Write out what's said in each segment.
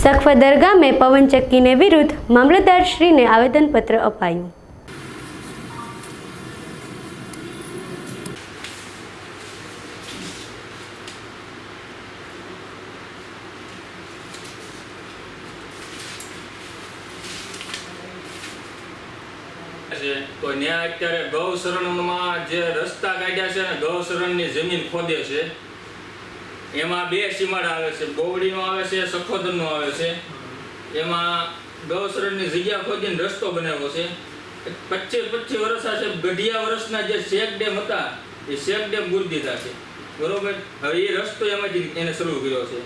સખવદર ગામે પવનચક્કીને વિરુદ્ધ મામલતદારશ્રીને આવેદનપત્ર અપાયું। તો ન્યા અત્યારે ગૌશરણમાં જે રસ્તા કાઢ્યા છે ને ગૌશરણની જમીન ખોદે છે, એમાં બે સીમાડા આવે છે, બોવડીનો આવે છે, સખોદરનો આવે છે। એમાં ગૌશરણની જગ્યા ખોદીને રસ્તો બનાવ્યો છે। 25 વર્ષ આ છે, ગઢિયા વર્ષના જે શેક ડેમ હતા એ શેક ડેમ બુરી દીધા છે, બરોબર। હવે એ રસ્તો એમાંથી એને શરૂ કર્યો છે,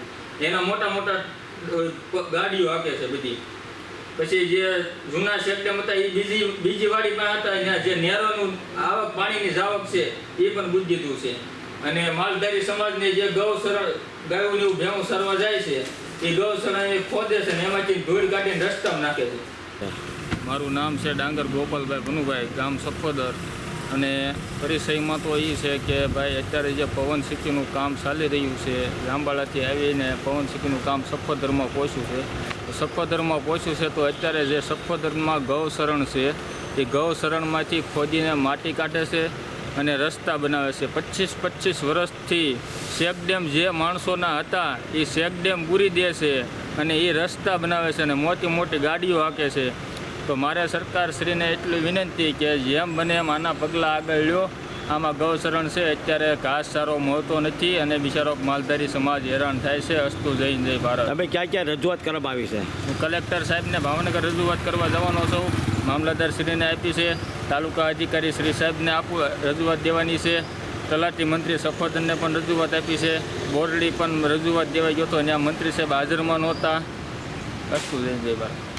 એના મોટા મોટા ગાડીઓ હાકે છે બધી। પછી જે જૂના શેક ડેમ હતા એ બીજી વાડી પણ હતા, ત્યાં જે નેરોનું આવક પાણીની જાવક છે એ પણ બુરી દીધું છે। અને માલધારી સમાજને જે ગાયોની ભેંસ સરવા જાય છે એ ગૌશાળા ખોદે છે ને એમાંથી ધૂળ કાઢીને રસ્તામાં નાખે છે। મારું નામ છે ડાંગર ગોપાલભાઈ ભનુભાઈ, ગામ સખોદર। અને પરિચયમાં તો એ છે કે ભાઈ અત્યારે જે પવનચક્કીનું કામ ચાલી રહ્યું છે, લાંબાળાથી આવીને પવનચક્કીનું કામ સખોદરમાં પહોંચ્યું છે। સખોદરમાં પહોંચ્યું છે તો અત્યારે જે સખોદરમાં ગૌશરણ છે એ ગૌશરણમાંથી ખોદીને માટી કાઢે છે અને રસ્તા બનાવે છે। 25 વર્ષથી શેક ડેમ જે માણસોના હતા એ શેક ડેમ પૂરી દે છે અને એ રસ્તા બનાવે છે અને મોટી મોટી ગાડીઓ હાકે છે। તો મારે સરકારશ્રીને એટલી વિનંતી કે જેમ બને એમ આના પગલાં આગળ લ્યો। આમાં ગૌશરણ છે અત્યારે ઘાસચારો મળતો નથી અને બિચારો માલધારી સમાજ હેરાન થાય છે। અસ્તુ જય જય ભારત। તમે ક્યાં ક્યાં રજૂઆત કરવામાં આવી છે? હું કલેક્ટર સાહેબને ભાવનગર રજૂઆત કરવા જવાનો છું, મામલતદારશ્રીને આપી છે, તાલુકા અધિકારી શ્રી સાહેબને રજૂઆત દેવાની છે, તલાટી મંત્રી સખોદરને પણ રજૂઆત આપી છે, બોરડી પણ રજૂઆત દેવા ગયો હતો, ત્યાં મંત્રી સાહેબ હાજરમાં નહોતા। અસ્તુ જય જય ભારત।